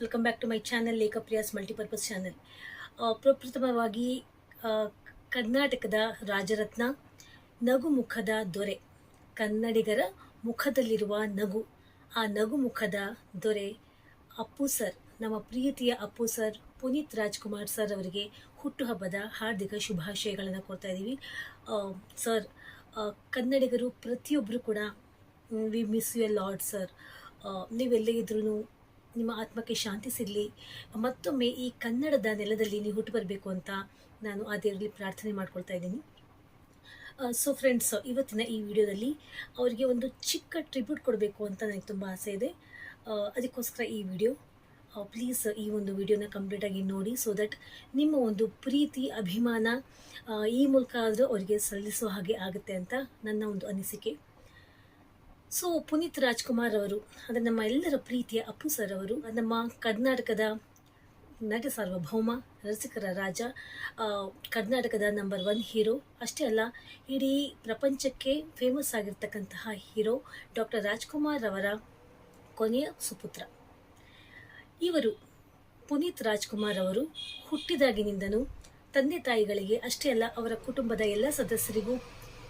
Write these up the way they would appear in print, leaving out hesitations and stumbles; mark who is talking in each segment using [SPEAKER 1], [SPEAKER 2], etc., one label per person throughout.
[SPEAKER 1] Welcome back to my channel Lekhapriya's multipurpose channel. ಪ್ರಪ್ರಥಮವಾಗಿ ಆ, ಕರ್ನಾಟಕದ ರಾಜರತ್ನ, ನಗುಮುಖದ ದೊರೆ, ಕನ್ನಡಿಗರ ಮುಖದಲ್ಲಿರುವ ನಗು, ಆ ನಗುಮುಖದ ದೊರೆ ಅಪ್ಪು ಸರ್, ನಮ್ಮ ಪ್ರೀತಿಯ ಅಪ್ಪು ಸರ್ ಪುನೀತ್ ರಾಜ್ಕುಮಾರ್ ಸರ್ ಅವರಿಗೆ ಹುಟ್ಟುಹಬ್ಬದ ಹಾರ್ದಿಕ ಶುಭಾಶಯಗಳನ್ನು ಕೊಡ್ತಾ ಇದ್ದೀವಿ. ಸರ್, ಕನ್ನಡಿಗರು ಪ್ರತಿಯೊಬ್ಬರು ಕೂಡ we miss you a lot sir. ನೀವೆಲ್ಲೇ ಇದ್ರೂ ನಿಮ್ಮ ಆತ್ಮಕ್ಕೆ ಶಾಂತಿ ಸಿಗಲಿ. ಮತ್ತೊಮ್ಮೆ ಈ ಕನ್ನಡದ ನೆಲದಲ್ಲಿ ನೀವು ಹುಟ್ಟು ಬರಬೇಕು ಅಂತ ನಾನು ಆ ದೇವರಲ್ಲಿ ಪ್ರಾರ್ಥನೆ ಮಾಡ್ಕೊಳ್ತಾ ಇದ್ದೀನಿ. ಸೊ ಫ್ರೆಂಡ್ಸ್, ಇವತ್ತಿನ ಈ ವಿಡಿಯೋದಲ್ಲಿ ಅವರಿಗೆ ಒಂದು ಚಿಕ್ಕ ಟ್ರಿಬ್ಯೂಟ್ ಕೊಡಬೇಕು ಅಂತ ನನಗೆ ತುಂಬ ಆಸೆ ಇದೆ. ಅದಕ್ಕೋಸ್ಕರ ಈ ವಿಡಿಯೋ. ಪ್ಲೀಸ್ ಈ ಒಂದು ವಿಡಿಯೋನ ಕಂಪ್ಲೀಟಾಗಿ ನೋಡಿ, ಸೊ ದಟ್ ನಿಮ್ಮ ಒಂದು ಪ್ರೀತಿ ಅಭಿಮಾನ ಈ ಮೂಲಕ ಆದರೂ ಅವರಿಗೆ ಸಲ್ಲಿಸೋ ಹಾಗೆ ಆಗುತ್ತೆ ಅಂತ ನನ್ನ ಒಂದು ಅನಿಸಿಕೆ. ಸೊ ಪುನೀತ್ ರಾಜ್ಕುಮಾರ್ ಅವರು ಅಂದರೆ ನಮ್ಮ ಎಲ್ಲರ ಪ್ರೀತಿಯ ಅಪ್ಪು ಸರ್ ಅವರು ನಮ್ಮ ಕರ್ನಾಟಕದ ನಟ ಸಾರ್ವಭೌಮ, ರಸಿಕರ ರಾಜ, ಕರ್ನಾಟಕದ ನಂಬರ್ 1 ಹೀರೋ. ಅಷ್ಟೇ ಅಲ್ಲ, ಇಡೀ ಪ್ರಪಂಚಕ್ಕೆ ಫೇಮಸ್ ಆಗಿರ್ತಕ್ಕಂತಹ ಹೀರೋ ಡಾಕ್ಟರ್ ರಾಜ್ಕುಮಾರ್ ಅವರ ಕೊನೆಯ ಸುಪುತ್ರ ಇವರು. ಪುನೀತ್ ರಾಜ್ಕುಮಾರ್ ಅವರು ಹುಟ್ಟಿದಾಗಿನಿಂದನೂ ತಂದೆ ತಾಯಿಗಳಿಗೆ, ಅಷ್ಟೇ ಅಲ್ಲ ಅವರ ಕುಟುಂಬದ ಎಲ್ಲ ಸದಸ್ಯರಿಗೂ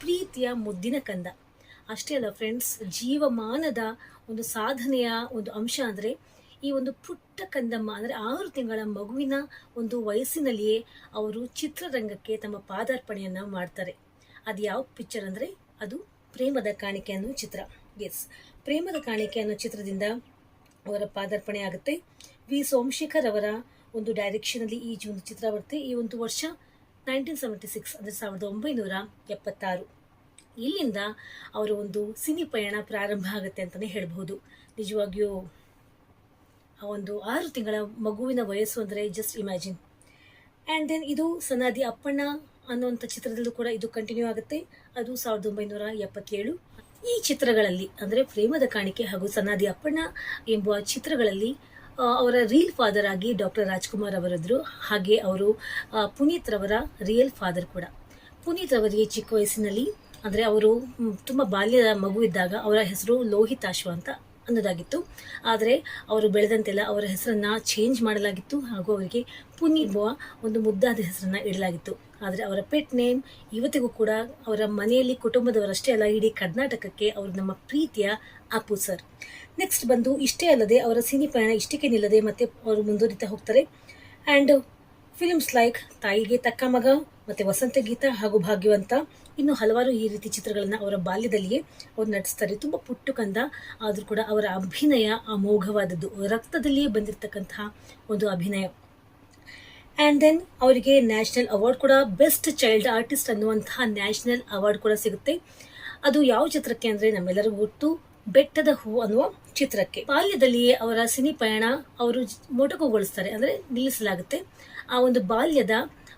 [SPEAKER 1] ಪ್ರೀತಿಯ ಮುದ್ದಿನ ಕಂದ. ಅಷ್ಟೇ ಅಲ್ಲ ಫ್ರೆಂಡ್ಸ್, ಜೀವಮಾನದ ಒಂದು ಸಾಧನೆಯ ಒಂದು ಅಂಶ ಅಂದರೆ ಈ ಒಂದು ಪುಟ್ಟ ಕಂದಮ್ಮ ಅಂದರೆ 6 ತಿಂಗಳ ಮಗುವಿನ ಒಂದು ವಯಸ್ಸಿನಲ್ಲಿಯೇ ಅವರು ಚಿತ್ರರಂಗಕ್ಕೆ ತಮ್ಮ ಪಾದಾರ್ಪಣೆಯನ್ನು ಮಾಡ್ತಾರೆ. ಅದು ಯಾವ ಪಿಕ್ಚರ್ ಅಂದರೆ ಅದು ಪ್ರೇಮದ ಕಾಣಿಕೆ ಅನ್ನೋ ಚಿತ್ರ. ಎಸ್, ಪ್ರೇಮದ ಕಾಣಿಕೆ ಅನ್ನೋ ಚಿತ್ರದಿಂದ ಅವರ ಪಾದಾರ್ಪಣೆ ಆಗುತ್ತೆ. ವಿ ಸೋಮಶೇಖರ್ ಅವರ ಒಂದು ಡೈರೆಕ್ಷನಲ್ಲಿ ಈ ಒಂದು ಚಿತ್ರ ಬರುತ್ತೆ. ಈ ಒಂದು ವರ್ಷ 1976 ಅಂದರೆ 1976. ಇಲ್ಲಿಂದ ಅವರ ಒಂದು ಸಿನಿ ಪಯಣ ಪ್ರಾರಂಭ ಆಗುತ್ತೆ ಅಂತಲೇ ಹೇಳ್ಬೋದು. ನಿಜವಾಗಿಯೂ ಆ ಒಂದು 6 ತಿಂಗಳ ಮಗುವಿನ ವಯಸ್ಸು ಅಂದರೆ ಜಸ್ಟ್ ಇಮ್ಯಾಜಿನ್. ಆ್ಯಂಡ್ ದೆನ್ ಇದು ಸನಾದಿ ಅಪ್ಪಣ್ಣ ಅನ್ನುವಂಥ ಚಿತ್ರದಲ್ಲೂ ಕೂಡ ಇದು ಕಂಟಿನ್ಯೂ ಆಗುತ್ತೆ. ಅದು 1977. ಈ ಚಿತ್ರಗಳಲ್ಲಿ ಅಂದರೆ ಪ್ರೇಮದ ಕಾಣಿಕೆ ಹಾಗೂ ಸನಾದಿ ಅಪ್ಪಣ್ಣ ಎಂಬುವ ಚಿತ್ರಗಳಲ್ಲಿ ಅವರ ರಿಯಲ್ ಫಾದರ್ ಆಗಿ ಡಾಕ್ಟರ್ ರಾಜ್ಕುಮಾರ್ ಅವರಿದ್ದರು. ಹಾಗೆ ಅವರು ಪುನೀತ್ ರವರ ರಿಯಲ್ ಫಾದರ್ ಕೂಡ. ಪುನೀತ್ ಅವರಿಗೆ ಚಿಕ್ಕ ವಯಸ್ಸಿನಲ್ಲಿ ಅಂದರೆ ಅವರು ತುಂಬ ಬಾಲ್ಯದ ಮಗು ಇದ್ದಾಗ ಅವರ ಹೆಸರು ಲೋಹಿತಾಶ್ವ ಅಂತ ಅನ್ನೋದಾಗಿತ್ತು. ಆದರೆ ಅವರು ಬೆಳೆದಂತೆಲ್ಲ ಅವರ ಹೆಸರನ್ನು ಚೇಂಜ್ ಮಾಡಲಾಗಿತ್ತು ಹಾಗೂ ಅವರಿಗೆ ಪುನಿ ಎಂಬುವ ಒಂದು ಮುದ್ದಾದ ಹೆಸರನ್ನು ಇಡಲಾಗಿತ್ತು. ಆದರೆ ಅವರ ಪೆಟ್ ನೇಮ್ ಇವತ್ತಿಗೂ ಕೂಡ ಅವರ ಮನೆಯಲ್ಲಿ ಕುಟುಂಬದವರಷ್ಟೇ ಅಲ್ಲ, ಇಡೀ ಕರ್ನಾಟಕಕ್ಕೆ ಅವರು ನಮ್ಮ ಪ್ರೀತಿಯ ಅಪ್ಪು ಸರ್. ನೆಕ್ಸ್ಟ್ ಬಂದು ಇಷ್ಟೇ ಅಲ್ಲದೆ ಅವರ ಸಿನಿ ಪಯಣ ಇಷ್ಟಕ್ಕೆ ನಿಲ್ಲದೆ ಮತ್ತೆ ಅವರು ಮುಂದುವರಿತಾ ಹೋಗ್ತಾರೆ. ಆ್ಯಂಡ್ ಫಿಲ್ಮ್ಸ್ ಲೈಕ್ ತಾಯಿಗೆ ತಕ್ಕ ಮಗ ಮತ್ತು ವಸಂತ ಗೀತ ಹಾಗೂ ಭಾಗ್ಯವಂತ, ಇನ್ನು ಹಲವಾರು ಈ ರೀತಿ ಚಿತ್ರಗಳನ್ನು ಅವರ ಬಾಲ್ಯದಲ್ಲಿಯೇ ಅವರು ನಟಿಸ್ತಾರೆ. ತುಂಬ ಪುಟ್ಟು ಕಂದ ಆದರೂ ಕೂಡ ಅವರ ಅಭಿನಯ ಅಮೋಘವಾದದ್ದು, ರಕ್ತದಲ್ಲಿಯೇ ಬಂದಿರತಕ್ಕಂತಹ ಒಂದು ಅಭಿನಯ. ಆ್ಯಂಡ್ ದೆನ್ ಅವರಿಗೆ ನ್ಯಾಷನಲ್ ಅವಾರ್ಡ್ ಕೂಡ, ಬೆಸ್ಟ್ ಚೈಲ್ಡ್ ಆರ್ಟಿಸ್ಟ್ ಅನ್ನುವಂತಹ ನ್ಯಾಷನಲ್ ಅವಾರ್ಡ್ ಕೂಡ ಸಿಗುತ್ತೆ. ಅದು ಯಾವ ಚಿತ್ರಕ್ಕೆ ಅಂದರೆ ನಮ್ಮೆಲ್ಲರಿಗೂ ಗೊತ್ತು, ಬೆಟ್ಟದ ಹೂ ಅನ್ನುವ ಚಿತ್ರಕ್ಕೆ. ಬಾಲ್ಯದಲ್ಲಿಯೇ ಅವರ ಸಿನಿ ಪಯಣ ಅವರು ಮೊಟಕುಗೊಳಿಸ್ತಾರೆ, ಅಂದರೆ ನಿಲ್ಲಿಸಲಾಗುತ್ತೆ. ಆ ಒಂದು ಬಾಲ್ಯದ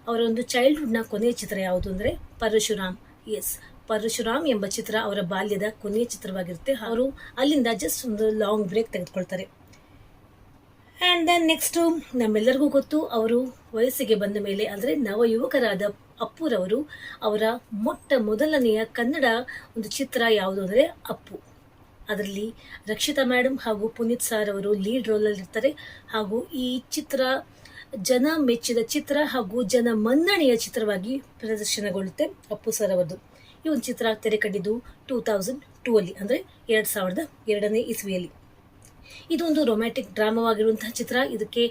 [SPEAKER 1] ಅವರ ಒಂದು ಚೈಲ್ಡ್ಹುಡ್ನ ಕೊನೆಯ ಚಿತ್ರ ಯಾವುದು ಅಂದರೆ ಪರಶುರಾಮ್. ಎಸ್, ಪರಶುರಾಮ್ ಎಂಬ ಚಿತ್ರ ಅವರ ಬಾಲ್ಯದ ಕೊನೆಯ ಚಿತ್ರವಾಗಿರುತ್ತೆ. ಅವರು ಅಲ್ಲಿಂದ ಜಸ್ಟ್ ಒಂದು ಲಾಂಗ್ ಬ್ರೇಕ್ ತೆಗೆದುಕೊಳ್ತಾರೆ. ಆ್ಯಂಡ್ ದೆನ್ ನೆಕ್ಸ್ಟು ನಮ್ಮೆಲ್ಲರಿಗೂ ಗೊತ್ತು, ಅವರು ವಯಸ್ಸಿಗೆ ಬಂದ ಮೇಲೆ ಅಂದರೆ ನವಯುವಕರಾದ ಅಪ್ಪುರವರು ಅವರ ಮೊದಲನೆಯ ಕನ್ನಡ ಒಂದು ಚಿತ್ರ ಯಾವುದು ಅಂದರೆ ಅಪ್ಪು. ಅದರಲ್ಲಿ ರಕ್ಷಿತಾ ಮೇಡಮ್ ಹಾಗೂ ಪುನೀತ್ ಸರ್ ಅವರು ಲೀಡ್ ರೋಲಲ್ಲಿರ್ತಾರೆ. ಹಾಗೂ ಈ ಚಿತ್ರ ಜನ ಮೆಚ್ಚಿದ ಚಿತ್ರ ಹಾಗೂ ಜನ ಮನ್ನಣೆಯ ಚಿತ್ರವಾಗಿ ಪ್ರದರ್ಶನಗೊಳ್ಳುತ್ತೆ ಅಪ್ಪು ಸರ್ ಅವರದು. ಈ ಒಂದು ಚಿತ್ರ ತೆರೆ ಕಂಡಿದ್ದು 2002 ಅಂದರೆ 2002ನೇ ಇಸ್ವಿಯಲ್ಲಿ. ಇದೊಂದು ರೊಮ್ಯಾಂಟಿಕ್ ಡ್ರಾಮಾವಾಗಿರುವಂತಹ ಚಿತ್ರ. ಇದಕ್ಕೆ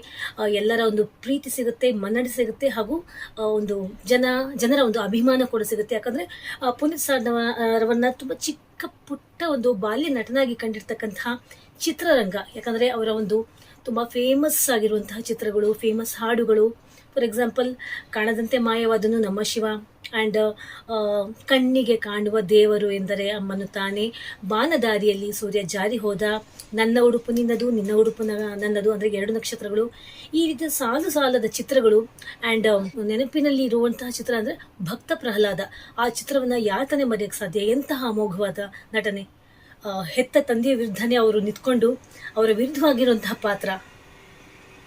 [SPEAKER 1] ಎಲ್ಲರ ಒಂದು ಪ್ರೀತಿ ಸಿಗುತ್ತೆ, ಮನ್ನಣೆ ಸಿಗುತ್ತೆ ಹಾಗೂ ಒಂದು ಜನರ ಒಂದು ಅಭಿಮಾನ ಕೂಡ ಸಿಗುತ್ತೆ. ಯಾಕಂದರೆ ಪುನೀತ್ ಸರ್ ರವರನ್ನ ತುಂಬ ಚಿಕ್ಕ ಪುಟ್ಟ ಒಂದು ಬಾಲ್ಯ ನಟನಾಗಿ ಕಂಡಿರ್ತಕ್ಕಂತಹ ಚಿತ್ರರಂಗ. ಯಾಕಂದರೆ ಅವರ ಒಂದು ತುಂಬ ಫೇಮಸ್ ಆಗಿರುವಂತಹ ಚಿತ್ರಗಳು, ಫೇಮಸ್ ಹಾಡುಗಳು, ಫಾರ್ ಎಕ್ಸಾಂಪಲ್ ಕಾಣದಂತೆ ಮಾಯವಾದನು ನಮ್ಮ ಶಿವ, ಆ್ಯಂಡ್ ಕಣ್ಣಿಗೆ ಕಾಣುವ ದೇವರು ಎಂದರೆ ಅಮ್ಮನು ತಾನೇ, ಬಾನದಾರಿಯಲ್ಲಿ ಸೂರ್ಯ ಜಾರಿ ಹೋದ, ನನ್ನ ಉಡುಪು ನಿನ್ನದು ನಿನ್ನ ಉಡುಪು ನನ್ನದು ಅಂದರೆ 2 ನಕ್ಷತ್ರಗಳು. ಈ ರೀತಿಯ ಸಾಲದ ಚಿತ್ರಗಳು. ಆ್ಯಂಡ್ ನೆನಪಿನಲ್ಲಿ ಇರುವಂತಹ ಚಿತ್ರ ಅಂದರೆ ಭಕ್ತ ಪ್ರಹ್ಲಾದ. ಆ ಚಿತ್ರವನ್ನು ಯಾತನೆ ಮರೆಯೋಕ್ಕೆ ಸಾಧ್ಯ. ಎಂತಹ ಅಮೋಘವಾದ ನಟನೆ. ಹೆತ್ತ ತಂದೆಯ ವಿರುದ್ಧನೇ ಅವರು ನಿಂತ್ಕೊಂಡು ಅವರ ವಿರುದ್ಧವಾಗಿರುವಂತಹ ಪಾತ್ರ,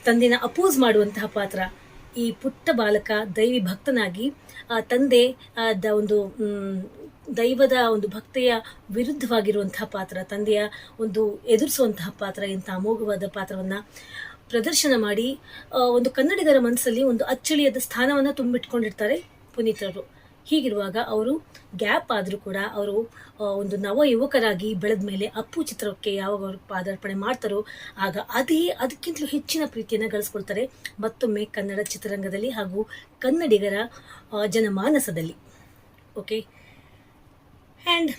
[SPEAKER 1] ತಂದೆನ ಅಪೋಸ್ ಮಾಡುವಂತಹ ಪಾತ್ರ. ಈ ಪುಟ್ಟ ಬಾಲಕ ದೈವಿ ಭಕ್ತನಾಗಿ ತಂದೆ ಒಂದು ದೈವದ ಒಂದು ಭಕ್ತಿಯ ವಿರುದ್ಧವಾಗಿರುವಂತಹ ಪಾತ್ರ, ತಂದೆಯ ಒಂದು ಎದುರಿಸುವಂತಹ ಪಾತ್ರ, ಇಂಥ ಅಮೋಘವಾದ ಪಾತ್ರವನ್ನು ಪ್ರದರ್ಶನ ಮಾಡಿ ಒಂದು ಕನ್ನಡಿಗರ ಮನಸ್ಸಲ್ಲಿ ಒಂದು ಅಚ್ಚಳಿಯದ ಸ್ಥಾನವನ್ನು ತುಂಬಿಟ್ಕೊಂಡಿರ್ತಾರೆ ಪುನೀತರು. ಹೀಗಿರುವಾಗ ಅವರು ಗ್ಯಾಪ್ ಆದರೂ ಕೂಡ ಅವರು ಒಂದು ನವ ಯುವಕರಾಗಿ ಬೆಳೆದ ಮೇಲೆ ಅಪ್ಪು ಚಿತ್ರಕ್ಕೆ ಯಾವಾಗ ಅವರು ಪಾದಾರ್ಪಣೆ ಮಾಡ್ತಾರೋ ಆಗ ಅದಕ್ಕಿಂತಲೂ ಹೆಚ್ಚಿನ ಪ್ರೀತಿಯನ್ನು ಗಳಿಸ್ಕೊಳ್ತಾರೆ ಮತ್ತೊಮ್ಮೆ ಕನ್ನಡ ಚಿತ್ರರಂಗದಲ್ಲಿ ಹಾಗೂ ಕನ್ನಡಿಗರ ಜನಮಾನಸದಲ್ಲಿ. ಓಕೆ, ಆ್ಯಂಡ್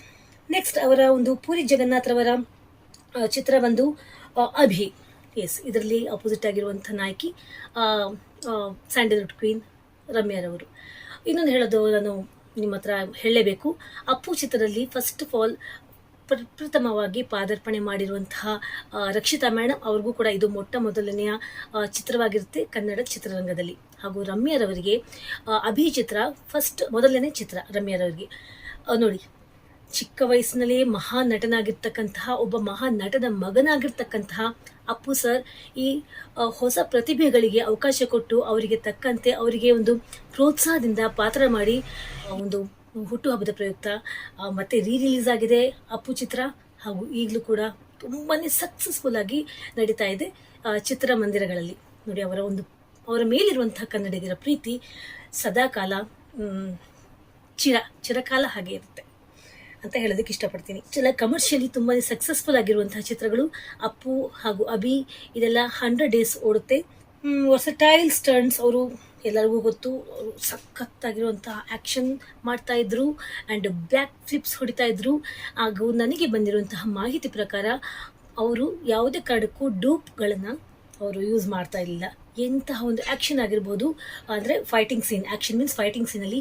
[SPEAKER 1] ನೆಕ್ಸ್ಟ್ ಅವರ ಒಂದು ಪೂರಿ ಜಗನ್ನಾಥ್ರವರ ಚಿತ್ರ ಬಂದು ಅಭಿ. ಎಸ್, ಇದರಲ್ಲಿ ಅಪೋಸಿಟ್ ಆಗಿರುವಂಥ ನಾಯಕಿ ಸ್ಯಾಂಡಲ್ವುಡ್ ಕ್ವೀನ್ ರಮ್ಯಾರವರು. ಇನ್ನೊಂದು ಹೇಳೋದು ನಾನು ನಿಮ್ಮ ಹತ್ರ ಹೇಳಲೇಬೇಕು. ಅಪ್ಪು ಚಿತ್ರದಲ್ಲಿ ಫಸ್ಟ್ ಆಫ್ ಆಲ್ ಪ್ರಥಮವಾಗಿ ಪಾದಾರ್ಪಣೆ ಮಾಡಿರುವಂತಹ ರಕ್ಷಿತಾ ಮೇಡಮ್ ಅವ್ರಿಗೂ ಕೂಡ ಇದು ಮೊಟ್ಟ ಮೊದಲನೆಯ ಚಿತ್ರವಾಗಿರುತ್ತೆ ಕನ್ನಡ ಚಿತ್ರರಂಗದಲ್ಲಿ. ಹಾಗೂ ರಮ್ಯಾರವರಿಗೆ ಅಭಿ ಚಿತ್ರ ಮೊದಲನೇ ಚಿತ್ರ ರಮ್ಯಾರವರಿಗೆ. ನೋಡಿ, ಚಿಕ್ಕ ವಯಸ್ಸಿನಲ್ಲಿ ಮಹಾನ್ ನಟನಾಗಿರ್ತಕ್ಕಂತಹ ಒಬ್ಬ ಮಹಾನ್ ನಟನ ಮಗನಾಗಿರ್ತಕ್ಕಂತಹ ಅಪ್ಪು ಸರ್ ಈ ಹೊಸ ಪ್ರತಿಭೆಗಳಿಗೆ ಅವಕಾಶ ಕೊಟ್ಟು ಅವರಿಗೆ ತಕ್ಕಂತೆ ಅವರಿಗೆ ಒಂದು ಪ್ರೋತ್ಸಾಹದಿಂದ ಪಾತ್ರ ಮಾಡಿ ಒಂದು ಹುಟ್ಟುಹಬ್ಬದ ಪ್ರಯುಕ್ತ ಮತ್ತೆ ರಿಲೀಸ್ ಆಗಿದೆ ಅಪ್ಪು ಚಿತ್ರ. ಹಾಗೂ ಈಗಲೂ ಕೂಡ ತುಂಬಾ ಸಕ್ಸಸ್ಫುಲ್ ಆಗಿ ನಡೀತಾ ಇದೆ ಚಿತ್ರಮಂದಿರಗಳಲ್ಲಿ. ನೋಡಿ, ಅವರ ಮೇಲಿರುವಂತಹ ಕನ್ನಡಿಗರ ಪ್ರೀತಿ ಸದಾಕಾಲ ಚಿರಕಾಲ ಹಾಗೆ ಇರುತ್ತೆ ಅಂತ ಹೇಳೋದಕ್ಕೆ ಇಷ್ಟಪಡ್ತೀನಿ. ಕಮರ್ಷಿಯಲಿ ತುಂಬಾ ಸಕ್ಸಸ್ಫುಲ್ ಆಗಿರುವಂತಹ ಚಿತ್ರಗಳು ಅಪ್ಪು ಹಾಗೂ ಅಭಿ. ಇದೆಲ್ಲ 100 days ಓಡುತ್ತೆ. ವರ್ಸಟೈಲ್ ಸ್ಟಂಟ್ಸ್, ಅವರು ಎಲ್ಲರಿಗೂ ಗೊತ್ತು, ಸಖತ್ತಾಗಿರುವಂತಹ ಆ್ಯಕ್ಷನ್ ಮಾಡ್ತಾ ಇದ್ರು ಆ್ಯಂಡ್ ಬ್ಯಾಕ್ ಫ್ಲಿಪ್ಸ್ ಹೊಡಿತಾ ಇದ್ರು. ಹಾಗೂ ನನಗೆ ಬಂದಿರುವಂತಹ ಮಾಹಿತಿ ಪ್ರಕಾರ ಅವರು ಯಾವುದೇ ಕಾರಣಕ್ಕೂ ಡೂಪ್ಗಳನ್ನು ಅವರು ಯೂಸ್ ಮಾಡ್ತಾ ಇರಲಿಲ್ಲ. ಎಂತಹ ಒಂದು ಆ್ಯಕ್ಷನ್ ಆಗಿರ್ಬೋದು, ಅಂದರೆ fighting scene, action means fighting ಸೀನಲ್ಲಿ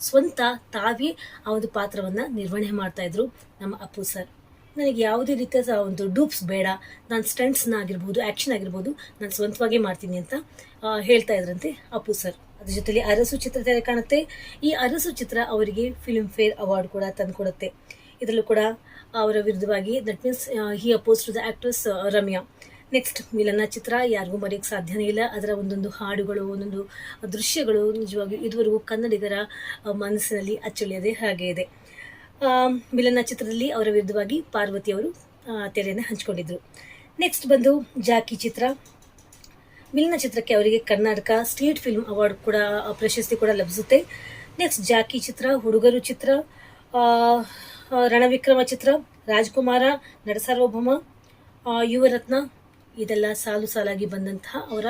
[SPEAKER 1] ಸ್ವಂತ ತಾವೇ ಆ ಒಂದು ಪಾತ್ರವನ್ನು ನಿರ್ವಹಣೆ ಮಾಡ್ತಾ ಇದ್ರು ನಮ್ಮ ಅಪ್ಪು ಸರ್. ನನಗೆ ಯಾವುದೇ ರೀತಿಯ ಒಂದು ಡೂಪ್ಸ್ ಬೇಡ, ನಾನು ಸ್ಟಂಟ್ಸ್ನ ಆಗಿರ್ಬೋದು, ಆ್ಯಕ್ಷನ್ ಆಗಿರ್ಬೋದು ನಾನು ಸ್ವಂತವಾಗೇ ಮಾಡ್ತೀನಿ ಅಂತ ಹೇಳ್ತಾ ಇದ್ರಂತೆ ಅಪ್ಪು ಸರ್. ಅದ್ರ ಜೊತೆಲಿ ಅರಸು ಚಿತ್ರ ತೆರೆ ಕಾಣುತ್ತೆ. ಈ ಅರಸು ಚಿತ್ರ ಅವರಿಗೆ ಫಿಲ್ಮ್ ಫೇರ್ ಅವಾರ್ಡ್ ಕೂಡ ತಂದುಕೊಡುತ್ತೆ. ಇದರಲ್ಲೂ ಕೂಡ ಅವರ ವಿರುದ್ಧವಾಗಿ, that means he oppose to the actress Ramya. Next Milana ಚಿತ್ರ ಯಾರಿಗೂ ಮರೆಯೋಕ್ಕೆ ಸಾಧ್ಯನೇ ಇಲ್ಲ. ಅದರ ಒಂದೊಂದು ಹಾಡುಗಳು, ಒಂದೊಂದು ದೃಶ್ಯಗಳು ನಿಜವಾಗಿ ಇದುವರೆಗೂ ಕನ್ನಡಿಗರ ಮನಸ್ಸಿನಲ್ಲಿ ಅಚ್ಚಳಿಯದೆ ಹಾಗೆ ಇದೆ. ಮಿಲನ ಚಿತ್ರದಲ್ಲಿ ಅವರ ವಿರುದ್ಧವಾಗಿ ಪಾರ್ವತಿ ಅವರು ತೆರೆಯನ್ನು ಹಂಚಿಕೊಂಡಿದ್ರು. ನೆಕ್ಸ್ಟ್ ಬಂದು ಜಾಕಿ ಚಿತ್ರ. ಮಿಲನ ಚಿತ್ರಕ್ಕೆ ಅವರಿಗೆ ಕರ್ನಾಟಕ ಸ್ಟೇಟ್ ಫಿಲ್ಮ್ ಅವಾರ್ಡ್ ಕೂಡ ಪ್ರಶಸ್ತಿ ಕೂಡ ಲಭಿಸುತ್ತೆ. ನೆಕ್ಸ್ಟ್ ಜಾಕಿ ಚಿತ್ರ, ಹುಡುಗರು ಚಿತ್ರ, ರಣವಿಕ್ರಮ ಚಿತ್ರ, ರಾಜ್ಕುಮಾರ, ನಟಸಾರ್ವಭೌಮ, ಯುವರತ್ನ, ಇದೆಲ್ಲ ಸಾಲಾಗಿ ಬಂದಂತಹ ಅವರ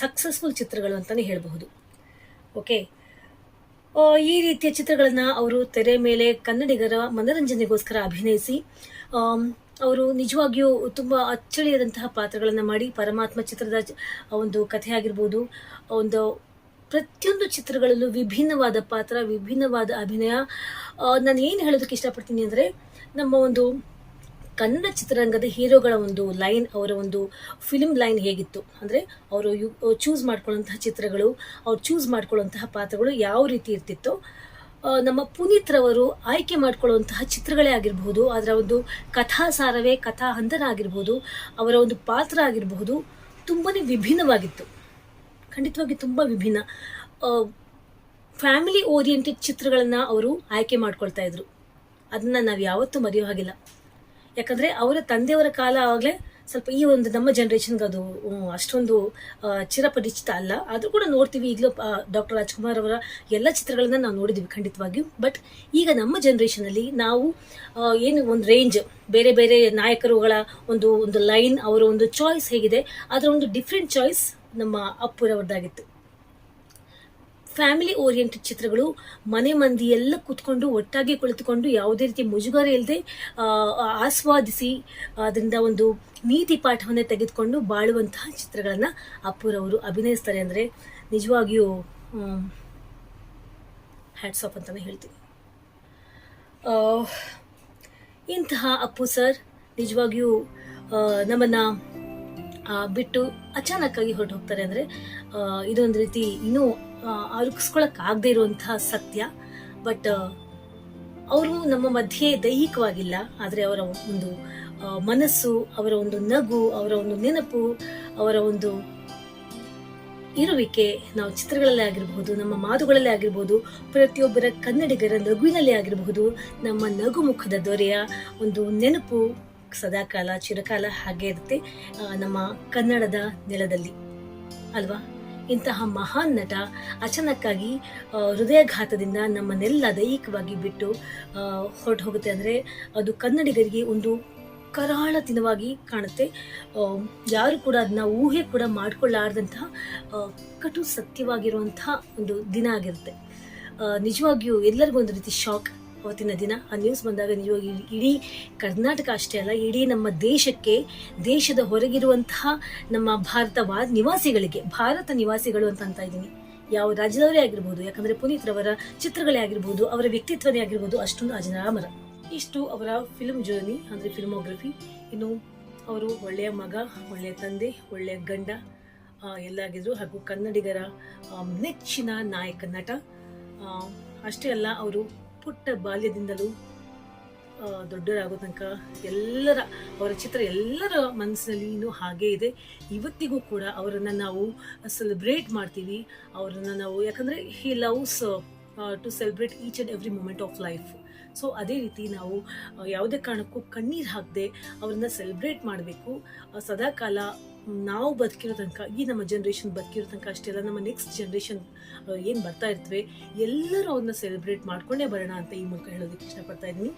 [SPEAKER 1] ಸಕ್ಸಸ್ಫುಲ್ ಚಿತ್ರಗಳು ಅಂತಲೇ ಹೇಳಬಹುದು. ಓಕೆ, ಈ ರೀತಿಯ ಚಿತ್ರಗಳನ್ನು ಅವರು ತೆರೆ ಮೇಲೆ ಕನ್ನಡಿಗರ ಮನರಂಜನೆಗೋಸ್ಕರ ಅಭಿನಯಿಸಿ ಅವರು ನಿಜವಾಗಿಯೂ ತುಂಬ ಅಚ್ಚಳಿಯದಂತಹ ಪಾತ್ರಗಳನ್ನು ಮಾಡಿ, ಪರಮಾತ್ಮ ಚಿತ್ರದ ಒಂದು ಕಥೆ ಆಗಿರ್ಬೋದು, ಒಂದು ಪ್ರತಿಯೊಂದು ಚಿತ್ರಗಳಲ್ಲೂ ವಿಭಿನ್ನವಾದ ಪಾತ್ರ, ವಿಭಿನ್ನವಾದ ಅಭಿನಯ. ನಾನು ಏನು ಹೇಳೋದಕ್ಕೆ ಇಷ್ಟಪಡ್ತೀನಿ ಅಂದರೆ, ನಮ್ಮ ಒಂದು ಕನ್ನಡ ಚಿತ್ರರಂಗದ ಹೀರೋಗಳ ಒಂದು ಲೈನ್, ಅವರ ಒಂದು ಫಿಲ್ಮ್ ಲೈನ್ ಹೇಗಿತ್ತು ಅಂದರೆ, ಅವರು ಚೂಸ್ ಮಾಡ್ಕೊಳ್ಳುವಂತಹ ಚಿತ್ರಗಳು, ಅವ್ರು ಚೂಸ್ ಮಾಡ್ಕೊಳ್ಳುವಂತಹ ಪಾತ್ರಗಳು ಯಾವ ರೀತಿ ಇರ್ತಿತ್ತೋ, ನಮ್ಮ ಪುನೀತ್ರವರು ಆಯ್ಕೆ ಮಾಡ್ಕೊಳ್ಳುವಂತಹ ಚಿತ್ರಗಳೇ ಆಗಿರಬಹುದು, ಅದರ ಒಂದು ಕಥಾಸಾರವೇ ಕಥಾ ಹಂದರ ಆಗಿರ್ಬೋದು, ಅವರ ಒಂದು ಪಾತ್ರ ಆಗಿರಬಹುದು, ತುಂಬಾ ವಿಭಿನ್ನವಾಗಿತ್ತು. ಖಂಡಿತವಾಗಿ ತುಂಬ ವಿಭಿನ್ನ ಫ್ಯಾಮಿಲಿ ಓರಿಯೆಂಟೆಡ್ ಚಿತ್ರಗಳನ್ನು ಅವರು ಆಯ್ಕೆ ಮಾಡ್ಕೊಳ್ತಾ ಇದ್ರು. ಅದನ್ನು ನಾವು ಯಾವತ್ತೂ ಮರೆಯೋ ಹಾಗಿಲ್ಲ. ಯಾಕಂದರೆ ಅವರ ತಂದೆಯವರ ಕಾಲ ಆವಾಗಲೇ ಸ್ವಲ್ಪ ಈ ಒಂದು ನಮ್ಮ ಜನ್ರೇಷನ್ಗೆ ಅದು ಅಷ್ಟೊಂದು ಚಿರಪರಿಚಿತ ಅಲ್ಲ. ಆದರೂ ಕೂಡ ನೋಡ್ತೀವಿ ಈಗಲೂ. ಡಾಕ್ಟರ್ ರಾಜ್ಕುಮಾರ್ ಅವರ ಎಲ್ಲ ಚಿತ್ರಗಳನ್ನ ನಾವು ನೋಡಿದ್ದೀವಿ ಖಂಡಿತವಾಗಿಯೂ. ಬಟ್ ಈಗ ನಮ್ಮ ಜನ್ರೇಷನಲ್ಲಿ ನಾವು ಏನು ಒಂದು ರೇಂಜ್, ಬೇರೆ ಬೇರೆ ನಾಯಕರುಗಳ ಒಂದು ಲೈನ್, ಅವರ ಒಂದು ಚಾಯ್ಸ್ ಹೇಗಿದೆ, ಅದರ ಒಂದು ಡಿಫ್ರೆಂಟ್ ಚಾಯ್ಸ್ ನಮ್ಮ ಅಪ್ಪುರವ್ರದ್ದಾಗಿತ್ತು. ಫ್ಯಾಮಿಲಿ ಓರಿಯೆಂಟೆಡ್ ಚಿತ್ರಗಳು ಮನೆ ಮಂದಿ ಎಲ್ಲ ಕೂತ್ಕೊಂಡು ಒಟ್ಟಾಗಿ ಕುಳಿತುಕೊಂಡು ಯಾವುದೇ ರೀತಿ ಮುಜುಗರ ಇಲ್ಲದೆ ಆಸ್ವಾದಿಸಿ ಅದರಿಂದ ಒಂದು ನೀತಿ ಪಾಠವನ್ನೇ ತೆಗೆದುಕೊಂಡು ಬಾಳುವಂತಹ ಚಿತ್ರಗಳನ್ನು ಅಪ್ಪುರವರು ಅಭಿನಯಿಸ್ತಾರೆ ಅಂದರೆ ನಿಜವಾಗಿಯೂ ಹ್ಯಾಟ್ಸ್ ಆಫ್ ಅಂತಲೇ ಹೇಳ್ತೀನಿ. ಇಂತಹ ಅಪ್ಪು ಸರ್ ನಿಜವಾಗಿಯೂ ನಮ್ಮನ್ನು ಬಿಟ್ಟು ಅಚಾನಕ್ಕಾಗಿ ಹೊರಟು ಹೋಗ್ತಾರೆ ಅಂದರೆ ಇದೊಂದು ರೀತಿ ಇನ್ನೂ ಅರುಗಿಸ್ಕೊಳಕ್ಕಾಗದೇ ಇರುವಂತಹ ಸತ್ಯ. ಬಟ್ ಅವರು ನಮ್ಮ ಮಧ್ಯೆ ದೈಹಿಕವಾಗಿಲ್ಲ, ಆದರೆ ಅವರ ಒಂದು ಮನಸ್ಸು, ಅವರ ಒಂದು ನಗು, ಅವರ ಒಂದು ನೆನಪು, ಅವರ ಒಂದು ಇರುವಿಕೆ ನಾವು ಚಿತ್ರಗಳಲ್ಲೇ ಆಗಿರಬಹುದು, ನಮ್ಮ ಮಾತುಗಳಲ್ಲೇ ಆಗಿರ್ಬೋದು, ಪ್ರತಿಯೊಬ್ಬರ ಕನ್ನಡಿಗರ ನಗುವಿನಲ್ಲೇ ಆಗಿರಬಹುದು, ನಮ್ಮ ನಗು ಮುಖದ ದೊರೆಯ ಒಂದು ನೆನಪು ಸದಾಕಾಲ ಚಿರಕಾಲ ಹಾಗೆ ಇರುತ್ತೆ ನಮ್ಮ ಕನ್ನಡದ ನೆಲದಲ್ಲಿ ಅಲ್ವಾ. ಇಂತಹ ಮಹಾನ್ ನಟ ಅಚಾನಕ್ಕಾಗಿ ಹೃದಯಾಘಾತದಿಂದ ನಮ್ಮನ್ನೆಲ್ಲ ದೈಹಿಕವಾಗಿ ಬಿಟ್ಟು ಹೊರಟು ಹೋಗುತ್ತೆ ಅಂದರೆ ಅದು ಕನ್ನಡಿಗರಿಗೆ ಒಂದು ಕರಾಳ ದಿನವಾಗಿ ಕಾಣುತ್ತೆ. ಯಾರು ಕೂಡ ಅದನ್ನ ಊಹೆ ಕೂಡ ಮಾಡಿಕೊಳ್ಳಾರ್ದಂತಹ ಕಟು ಸತ್ಯವಾಗಿರುವಂತಹ ಒಂದು ದಿನ ಆಗಿರುತ್ತೆ. ನಿಜವಾಗಿಯೂ ಎಲ್ಲರಿಗೂ ಒಂದು ರೀತಿ ಶಾಕ್ ಅವತ್ತಿನ ದಿನ ಆ ನ್ಯೂಸ್ ಬಂದಾಗ. ನಿಜವಾಗಿ ಇಡೀ ಕರ್ನಾಟಕ ಅಷ್ಟೇ ಅಲ್ಲ, ಇಡೀ ನಮ್ಮ ದೇಶಕ್ಕೆ, ದೇಶದ ಹೊರಗಿರುವಂತಹ ನಮ್ಮ ಭಾರತ ನಿವಾಸಿಗಳು ಅಂತ ಇದ್ದೀನಿ, ಯಾವ ರಾಜ್ಯದವರೇ ಆಗಿರ್ಬೋದು, ಯಾಕಂದ್ರೆ ಪುನೀತ್ ರವರ ಚಿತ್ರಗಳೇ ಆಗಿರ್ಬೋದು, ಅವರ ವ್ಯಕ್ತಿತ್ವನೇ ಆಗಿರ್ಬೋದು, ಅಷ್ಟೊಂದು ಅಜರಾಮರ. ಇಷ್ಟು ಅವರ ಫಿಲ್ಮ್ ಜರ್ನಿ ಅಂದರೆ ಫಿಲ್ಮೋಗ್ರಫಿ. ಇನ್ನು ಅವರು ಒಳ್ಳೆಯ ಮಗ, ಒಳ್ಳೆಯ ತಂದೆ, ಒಳ್ಳೆಯ ಗಂಡ ಎಲ್ಲ ಆಗಿದ್ರು, ಹಾಗೂ ಕನ್ನಡಿಗರ ನೆಚ್ಚಿನ ನಾಯಕ ನಟ. ಅಷ್ಟೇ ಅಲ್ಲ, ಅವರು ಪುಟ್ಟ ಬಾಲ್ಯದಿಂದಲೂ ದೊಡ್ಡರಾಗೋ ತನಕ ಅವರ ಚಿತ್ರ ಎಲ್ಲರ ಮನಸ್ಸಿನಲ್ಲಿ ಇನ್ನೂ ಹಾಗೇ ಇದೆ. ಇವತ್ತಿಗೂ ಕೂಡ ಅವರನ್ನು ನಾವು ಸೆಲೆಬ್ರೇಟ್ ಮಾಡ್ತೀವಿ. ಅವರನ್ನು ನಾವು, ಯಾಕಂದರೆ he loves to celebrate each and every moment of life. So ಅದೇ ರೀತಿ ನಾವು ಯಾವುದೇ ಕಾರಣಕ್ಕೂ ಕಣ್ಣೀರು ಹಾಕದೆ ಅವ್ರನ್ನ ಸೆಲೆಬ್ರೇಟ್ ಮಾಡಬೇಕು. ಸದಾಕಾಲ ನಾವು ಬದುಕಿರೋ ತನಕ, ಈ ನಮ್ಮ ಜನ್ರೇಷನ್ ಬದುಕಿರೋ ತನಕ ಅಷ್ಟೇ ಅಲ್ಲ, ನಮ್ಮ ನೆಕ್ಸ್ಟ್ ಜನ್ರೇಷನ್ ಏನು ಬರ್ತಾ ಇರ್ತವೆ ಎಲ್ಲರೂ ಅವ್ರನ್ನ ಸೆಲೆಬ್ರೇಟ್ ಮಾಡ್ಕೊಂಡೇ ಬರೋಣ ಅಂತ ಈ ಮೂಲಕ ಹೇಳೋದಕ್ಕೆ ಇಷ್ಟಪಡ್ತಾ ಇದ್ದೀನಿ.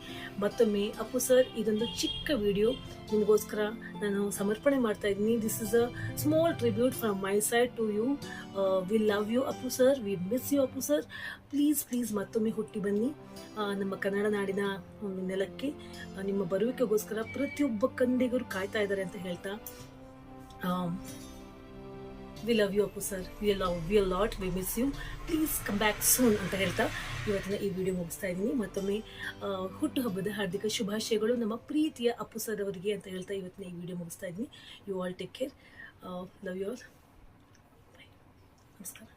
[SPEAKER 1] ಮತ್ತೊಮ್ಮೆ ಅಪ್ಪು ಸರ್, ಇದೊಂದು ಚಿಕ್ಕ ವಿಡಿಯೋ ನಿಮಗೋಸ್ಕರ ನಾನು ಸಮರ್ಪಣೆ ಮಾಡ್ತಾ ಇದ್ದೀನಿ. This is a small tribute from my side to you. We love you Appu sir, we miss you Appu sir. Please ಮತ್ತೊಮ್ಮೆ ಹುಟ್ಟಿ ಬನ್ನಿ ನಮ್ಮ ಕನ್ನಡ ನಾಡಿನ ನೆಲಕ್ಕೆ. ನಿಮ್ಮ ಬರುವಿಕೆಗೋಸ್ಕರ ಪ್ರತಿಯೊಬ್ಬ ಕನ್ನಡಿಗರು ಕಾಯ್ತಾ ಇದ್ದಾರೆ ಅಂತ ಹೇಳ್ತಾ, we love you Appu sir, we lot, we miss you, please come back soon ಅಂತ ಹೇಳ್ತಾ ಇವತ್ತಿನ ಈ ವಿಡಿಯೋ ಮುಗಿಸ್ತಾ ಇದ್ದೀನಿ. ಮತ್ತೊಮ್ಮೆ ಹುಟ್ಟುಹಬ್ಬದ ಹಾರ್ದಿಕ ಶುಭಾಶಯಗಳು ನಮ್ಮ ಪ್ರೀತಿಯ ಅಪ್ಪು ಸರ್ ಅವರಿಗೆ ಅಂತ ಹೇಳ್ತಾ ಇವತ್ತಿನ ಈ ವಿಡಿಯೋ ಮುಗಿಸ್ತಾ ಇದ್ದೀನಿ. You all take care, love you all, bye, ನಮಸ್ಕಾರ.